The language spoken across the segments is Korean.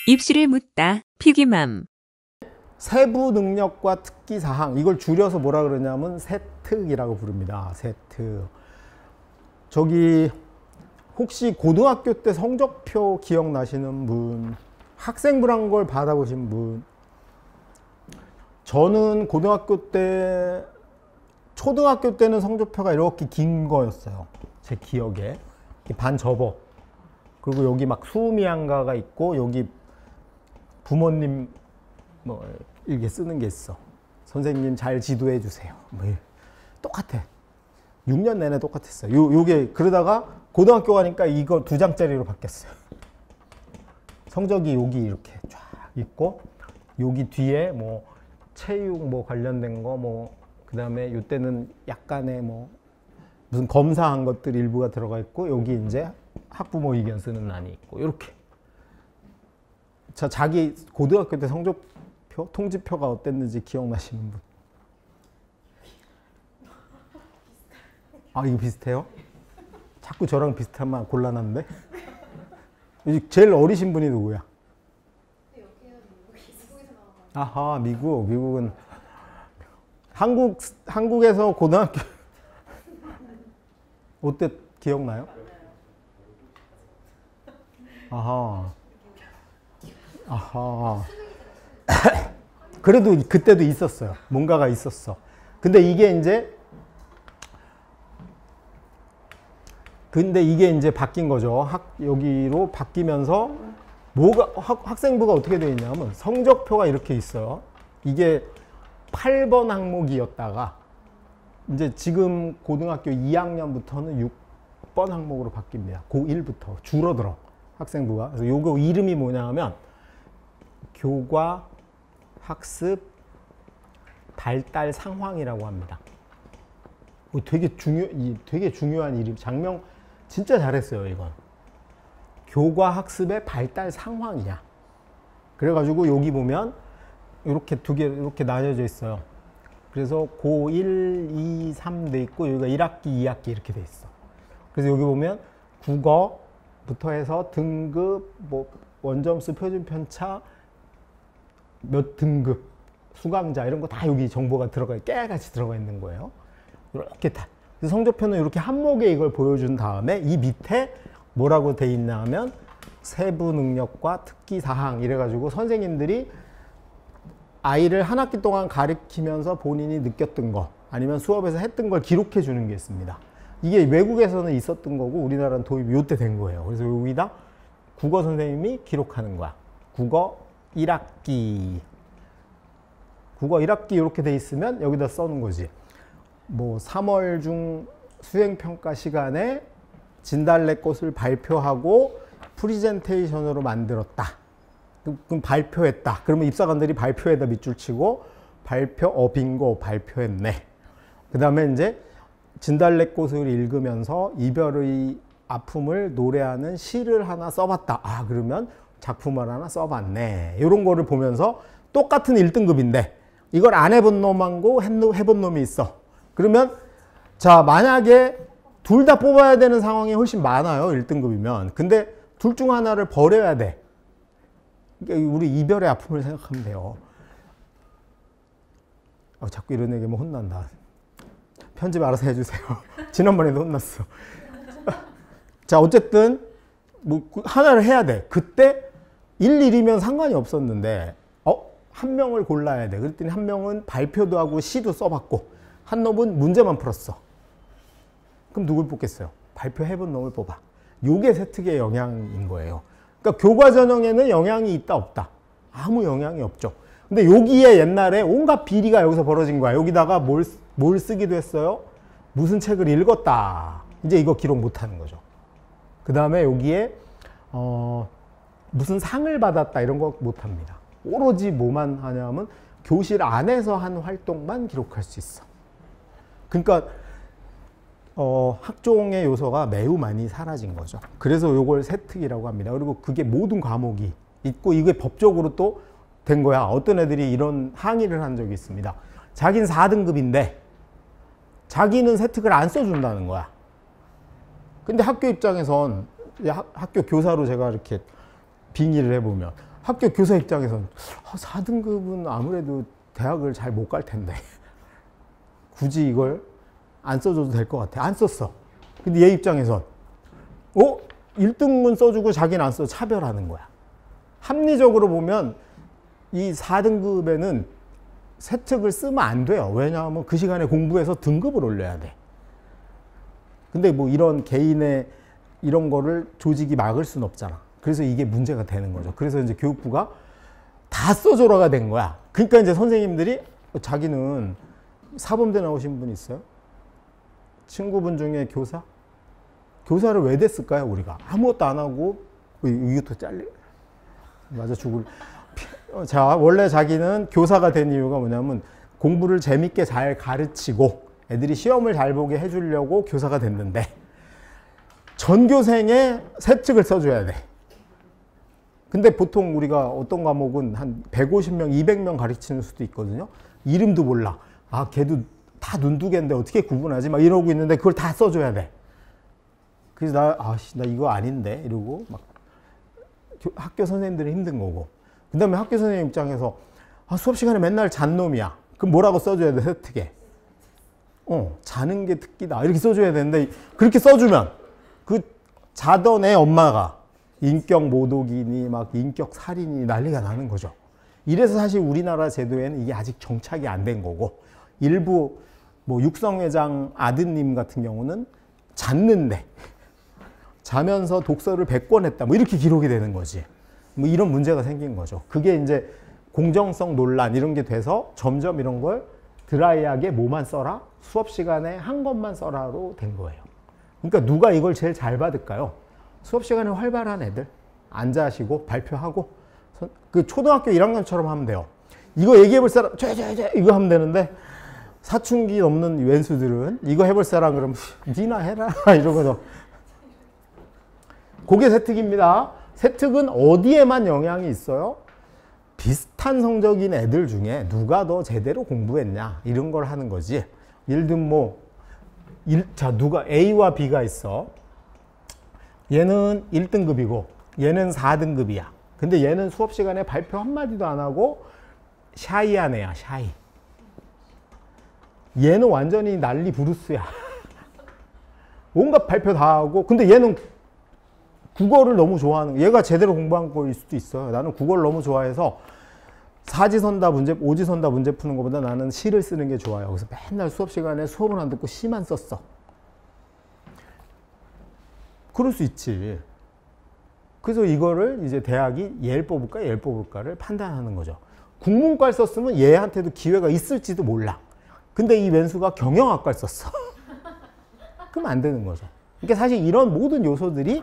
입시를 묻다. 피기맘. 세부 능력과 특기 사항, 이걸 줄여서 뭐라 그러냐면 세특이라고 부릅니다. 세특. 저기 혹시 고등학교 때 성적표 기억나시는 분, 학생부란 걸 받아보신 분? 저는 고등학교 때, 초등학교 때는 성적표가 이렇게 긴 거였어요. 제 기억에. 반 접어. 그리고 여기 막 수미양가가 있고, 여기 부모님 뭐 이렇게 쓰는 게 있어. 선생님 잘 지도해 주세요. 뭐 똑같아. 6년 내내 똑같았어요. 요게 그러다가 고등학교 가니까 이거 2장짜리로 바뀌었어요. 성적이 여기 이렇게 쫙 있고, 여기 뒤에 뭐 체육 뭐 관련된 거 뭐, 그다음에 이때는 약간의 뭐 무슨 검사한 것들 일부가 들어가 있고, 여기 이제 학부모 의견 쓰는 난이 있고, 이렇게. 자, 자기 고등학교 때 성적표, 통지표가 어땠는지 기억나시는 분? 아, 이거 비슷해요? 자꾸 저랑 비슷하면 곤란한데? 제일 어리신 분이 누구야? 아하, 미국은 한국에서 고등학교 어때 기억나요? 아하. 그래도 그때도 있었어요. 뭔가가 있었어. 근데 이게 이제 바뀐 거죠. 여기로 바뀌면서 학생부가 어떻게 되어 있냐면 성적표가 이렇게 있어요. 이게 8번 항목이었다가 이제 지금 고등학교 2학년부터는 6번 항목으로 바뀝니다. 고1부터 줄어들어, 학생부가. 그래서 요거 이름이 뭐냐면 교과 학습 발달 상황이라고 합니다. 되게 중요한 이름. 장명 진짜 잘했어요, 이건. 교과 학습의 발달 상황이야. 그래가지고 여기 보면 이렇게 두 개 이렇게 나뉘어져 있어요. 그래서 고1, 2, 3 돼 있고, 여기가 1학기, 2학기 이렇게 돼 있어. 그래서 여기 보면 국어부터 해서 등급, 뭐 원점수, 표준 편차, 몇 등급, 수강자 이런 거 다 여기 정보가 깨같이 들어가 있는 거예요. 이렇게 다. 그래서 성적표는 이렇게 한목에 이걸 보여준 다음에 이 밑에 뭐라고 돼 있냐면 세부 능력과 특기 사항 이래가지고 선생님들이 아이를 한 학기 동안 가르치면서 본인이 느꼈던 거 아니면 수업에서 했던 걸 기록해 주는 게 있습니다. 이게 외국에서는 있었던 거고 우리나라는 도입이 요때 된 거예요. 그래서 여기다 국어 선생님이 기록하는 거야. 국어 1학기 이렇게 돼 있으면 여기다 써는 거지. 뭐 3월 중 수행평가 시간에 진달래꽃을 발표하고 프리젠테이션으로 만들었다. 그럼 발표했다. 그러면 입사관들이 발표에다 밑줄 치고 빙고 발표했네. 그 다음에 이제 진달래꽃을 읽으면서 이별의 아픔을 노래하는 시를 하나 써봤다. 아, 그러면 작품을 하나 써봤네. 이런 거를 보면서 똑같은 1등급인데 이걸 안 해본 놈하고 해본 놈이 있어. 그러면 자, 만약에 둘 다 뽑아야 되는 상황이 훨씬 많아요. 1등급이면. 근데 둘 중 하나를 버려야 돼. 그러니까 우리 이별의 아픔을 생각하면 돼요. 자꾸 이런 얘기하면 혼난다. 편집 알아서 해주세요. 지난번에도 혼났어. 자, 어쨌든 뭐 하나를 해야 돼. 그때 1, 1이면 상관이 없었는데 한 명을 골라야 돼. 그랬더니 한 명은 발표도 하고 시도 써봤고 한 놈은 문제만 풀었어. 그럼 누굴 뽑겠어요? 발표해본 놈을 뽑아. 요게 세특의 영향인 거예요. 그러니까 교과 전형에는 영향이 있다 없다? 아무 영향이 없죠. 근데 여기에 옛날에 온갖 비리가 여기서 벌어진 거야. 여기다가 뭘 쓰기도 했어요? 무슨 책을 읽었다. 이제 이거 기록 못하는 거죠. 그 다음에 여기에 무슨 상을 받았다 이런 거 못합니다. 오로지 뭐만 하냐면 교실 안에서 한 활동만 기록할 수 있어. 그러니까 학종의 요소가 매우 많이 사라진 거죠. 그래서 이걸 세특이라고 합니다. 그리고 그게 모든 과목이 있고 이게 법적으로 또 된 거야. 어떤 애들이 이런 항의를 한 적이 있습니다. 자기는 4등급인데 자기는 세특을 안 써준다는 거야. 근데 학교 입장에선 학교 교사로 제가 이렇게 빙의를 해보면 학교 교사 입장에서는 4등급은 아무래도 대학을 잘 못 갈 텐데 굳이 이걸 안 써줘도 될 것 같아. 안 썼어. 근데 얘 입장에선 1등은 써주고 자기는 안 써. 차별하는 거야. 합리적으로 보면 이 4등급에는 세특을 쓰면 안 돼요. 왜냐하면 그 시간에 공부해서 등급을 올려야 돼. 근데 뭐 이런 개인의 이런 거를 조직이 막을 수는 없잖아. 그래서 이게 문제가 되는 거죠. 그래서 이제 교육부가 다 써줘라가 된 거야. 그러니까 이제 선생님들이 자기는 사범대 나오신 분 있어요? 친구분 중에 교사? 교사를 왜 됐을까요, 우리가? 아무것도 안 하고, 이것도 잘려. 맞아, 죽을. 자, 원래 자기는 교사가 된 이유가 뭐냐면 공부를 재밌게 잘 가르치고 애들이 시험을 잘 보게 해주려고 교사가 됐는데 전교생의 세특을 써줘야 돼. 근데 보통 우리가 어떤 과목은 한 150명, 200명 가르치는 수도 있거든요. 이름도 몰라. 아, 걔도 다 눈두개인데 어떻게 구분하지? 막 이러고 있는데 그걸 다 써줘야 돼. 그래서 나 이거 아닌데? 이러고 막 학교 선생님들은 힘든 거고. 그 다음에 학교 선생님 입장에서 수업 시간에 맨날 잔 놈이야. 그럼 뭐라고 써줘야 돼, 세특에? 자는 게 특기다. 이렇게 써줘야 되는데 그렇게 써주면 그 자던 애 엄마가 인격 모독이니 막 인격 살인이 난리가 나는 거죠. 이래서 사실 우리나라 제도에는 이게 아직 정착이 안 된 거고 일부 뭐 육성회장 아드님 같은 경우는 잤는데 자면서 독서를 100권 했다. 뭐 이렇게 기록이 되는 거지. 뭐 이런 문제가 생긴 거죠. 그게 이제 공정성 논란 이런 게 돼서 점점 이런 걸 드라이하게 뭐만 써라? 수업 시간에 한 것만 써라로 된 거예요. 그러니까 누가 이걸 제일 잘 받을까요? 수업 시간에 활발한 애들. 앉아시고 발표하고 그 초등학교 1학년처럼 하면 돼요. 이거 얘기해 볼 사람 이거 하면 되는데 사춘기 넘는 왼수들은 이거 해볼 사람 그러면 니나 해라 이러고서 그게 세특입니다. 세특은 어디에만 영향이 있어요? 비슷한 성적인 애들 중에 누가 더 제대로 공부했냐 이런 걸 하는 거지. 예를 들면 누가 A와 B가 있어. 얘는 1등급이고 얘는 4등급이야. 근데 얘는 수업 시간에 발표 한마디도 안 하고 샤이한 애야. 샤이. 얘는 완전히 난리 부르스야. 온갖 발표 다 하고 근데 얘는 국어를 너무 좋아하는 얘가 제대로 공부한 거일 수도 있어요. 나는 국어를 너무 좋아해서 사지선다 문제, 오지선다 문제 푸는 것보다 나는 시를 쓰는 게 좋아요. 그래서 맨날 수업 시간에 수업을 안 듣고 시만 썼어. 그럴 수 있지. 그래서 이거를 이제 대학이 얘를 뽑을까 얘를 뽑을까를 판단하는 거죠. 국문과를 썼으면 얘한테도 기회가 있을지도 몰라. 근데 이 왼수가 경영학과를 썼어. 그럼 안 되는 거죠. 그러니까 사실 이런 모든 요소들이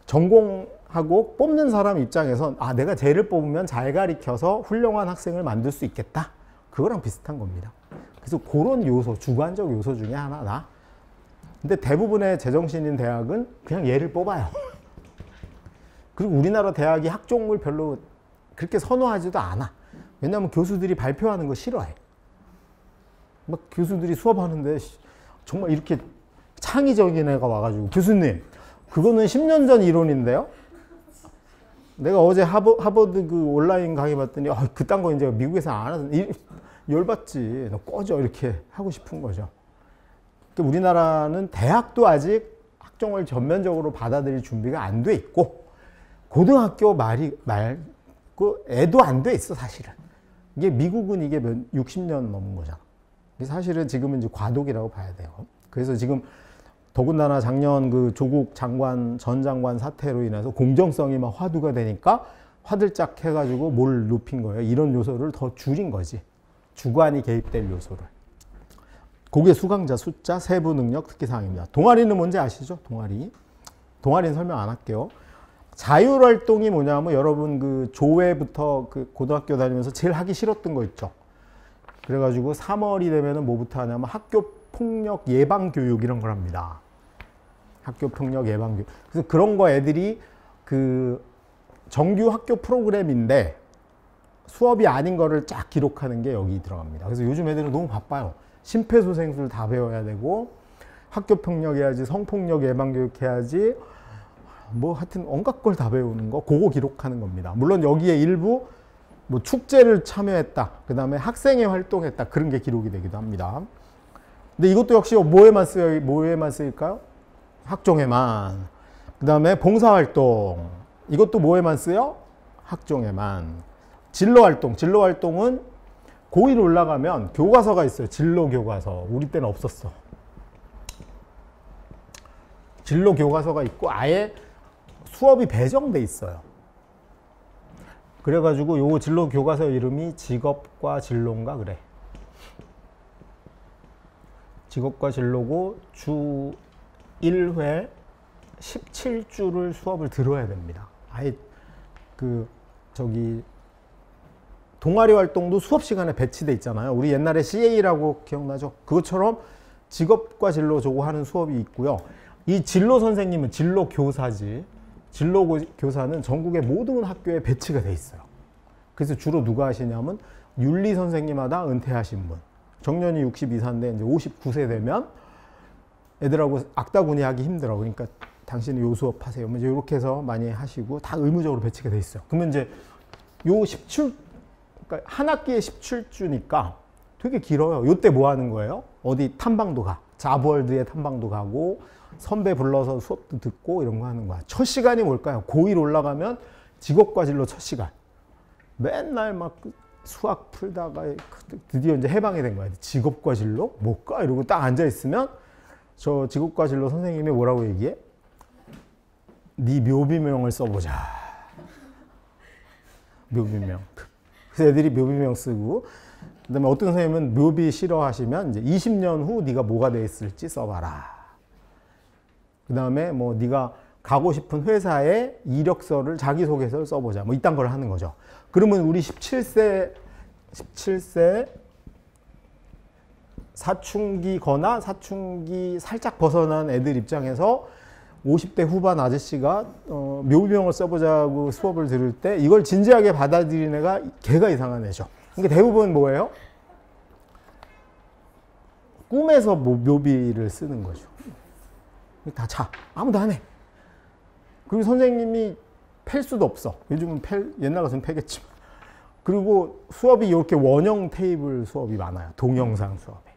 전공하고 뽑는 사람 입장에선 내가 쟤를 뽑으면 잘 가르쳐서 훌륭한 학생을 만들 수 있겠다. 그거랑 비슷한 겁니다. 그래서 그런 요소, 주관적 요소 중에 하나다. 근데 대부분의 제정신인 대학은 그냥 얘를 뽑아요. 그리고 우리나라 대학이 학종을 별로 그렇게 선호하지도 않아. 왜냐하면 교수들이 발표하는 거 싫어해. 막 교수들이 수업하는데 정말 이렇게 창의적인 애가 와가지고 교수님 그거는 10년 전 이론인데요. 내가 어제 하버드 그 온라인 강의 봤더니 그딴 거 이제 미국에서 안 하던 열받지. 너 꺼져 이렇게 하고 싶은 거죠. 그러니까 우리나라는 대학도 아직 학종을 전면적으로 받아들일 준비가 안 돼 있고 고등학교 말고 애도 안 돼 있어 사실은. 이게 미국은 이게 60년 넘은 거잖아. 사실은 지금은 이제 과도기라고 봐야 돼요. 그래서 지금 더군다나 작년 그 조국 장관, 전 장관 사태로 인해서 공정성이 막 화두가 되니까 화들짝 해가지고 뭘 높인 거예요. 이런 요소를 더 줄인 거지. 주관이 개입될 요소를. 그게 수강자 숫자, 세부 능력, 특기사항입니다. 동아리는 뭔지 아시죠? 동아리는 설명 안 할게요. 자율활동이 뭐냐면 여러분 그 조회부터 그 고등학교 다니면서 제일 하기 싫었던 거 있죠. 그래가지고 3월이 되면은 뭐부터 하냐면 학교 폭력 예방 교육 이런 걸 합니다. 학교 폭력 예방 교육. 그래서 그런 거 애들이 그 정규 학교 프로그램인데 수업이 아닌 거를 쫙 기록하는 게 여기 들어갑니다. 그래서 요즘 애들은 너무 바빠요. 심폐소생술 다 배워야 되고 학교 폭력 해야지, 성폭력 예방 교육 해야지, 뭐 하여튼 온갖 걸 다 배우는 거, 그거 기록하는 겁니다. 물론 여기에 일부 뭐 축제를 참여했다, 그 다음에 학생회 활동했다, 그런 게 기록이 되기도 합니다. 근데 이것도 역시 뭐에만 쓰일까요? 학종에만. 그 다음에 봉사활동, 이것도 뭐에만 쓰여? 학종에만. 진로활동, 진로활동은 고1 올라가면 교과서가 있어요. 진로교과서. 우리 때는 없었어. 진로교과서가 있고 아예 수업이 배정돼 있어요. 그래가지고 요 진로교과서 이름이 직업과 진로인가 그래. 직업과 진로고 주 1회 17주를 수업을 들어야 됩니다. 아예 동아리 활동도 수업 시간에 배치돼 있잖아요. 우리 옛날에 CA라고 기억나죠? 그것처럼 직업과 진로 저거 하는 수업이 있고요. 이 진로 선생님은 진로 교사지. 진로 교사는 전국의 모든 학교에 배치가 돼 있어요. 그래서 주로 누가 하시냐면 윤리 선생님마다 은퇴하신 분. 정년이 62세인데 이제 59세 되면 애들하고 악다구니 하기 힘들어. 그러니까 당신은 요 수업 하세요. 이제 이렇게 해서 많이 하시고 다 의무적으로 배치가 돼 있어요. 그러면 이제 요 17, 그러니까 한 학기에 17주니까 되게 길어요. 요때 뭐 하는 거예요? 어디 탐방도 가. 자부월드에 탐방도 가고 선배 불러서 수업도 듣고 이런 거 하는 거야. 첫 시간이 뭘까요? 고1 올라가면 직업과 진로 첫 시간. 맨날 막 수학 풀다가 드디어 이제 해방이 된 거야. 직업과 진로? 뭘까? 이러고 딱 앉아있으면 저 직업과 진로 선생님이 뭐라고 얘기해? 네 묘비명을 써보자. 묘비명. 그래서 애들이 묘비명 쓰고, 그 다음에 어떤 선생님은 묘비 싫어하시면 이제 20년 후 네가 뭐가 돼 있을지 써봐라. 그 다음에 뭐 네가 가고 싶은 회사에 이력서를 자기소개서를 써보자. 뭐 이딴 걸 하는 거죠. 그러면 우리 17세 사춘기거나 사춘기 살짝 벗어난 애들 입장에서 50대 후반 아저씨가 묘비명을 써보자고 수업을 들을 때 이걸 진지하게 받아들이는 애가 걔가 이상한 애죠. 그러니까 대부분 뭐예요? 꿈에서 묘비를 쓰는 거죠. 다 자. 아무도 안 해. 그리고 선생님이 팰 수도 없어. 요즘은 옛날 같으면 패겠지만. 그리고 수업이 이렇게 원형 테이블 수업이 많아요. 동영상 수업에.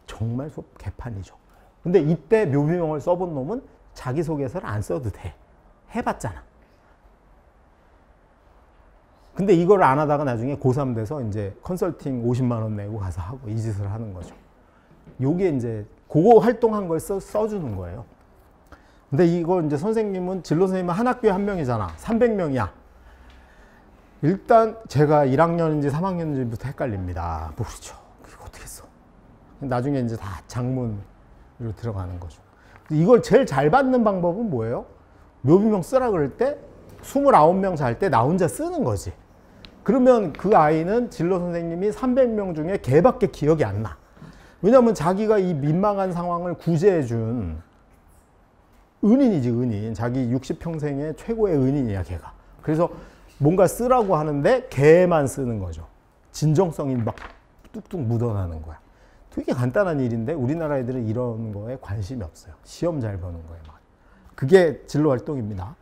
정말 수업 개판이죠. 근데 이때 묘비명을 써본 놈은 자기소개서를 안 써도 돼. 해봤잖아. 근데 이걸 안 하다가 나중에 고3 돼서 이제 컨설팅 50만 원 내고 가서 하고 이 짓을 하는 거죠. 요게 이제 그거 활동한 걸 써주는 거예요. 근데 이거 이제 선생님은 진로 선생님은 한 학교에 한 명이잖아. 300명이야. 일단 제가 1학년인지 3학년인지부터 헷갈립니다. 모르죠. 그거 어떻게 써? 나중에 이제 다 장문으로 들어가는 거죠. 이걸 제일 잘 받는 방법은 뭐예요? 묘비명 쓰라 그럴 때 29명 잘 때 나 혼자 쓰는 거지. 그러면 그 아이는 진로 선생님이 300명 중에 걔밖에 기억이 안 나. 왜냐하면 자기가 이 민망한 상황을 구제해준 은인이지, 은인. 자기 60평생의 최고의 은인이야, 걔가. 그래서 뭔가 쓰라고 하는데 걔만 쓰는 거죠. 진정성이 막 뚝뚝 묻어나는 거야. 되게 간단한 일인데 우리나라 애들은 이런 거에 관심이 없어요. 시험 잘 보는 거에 막. 그게 진로 활동입니다.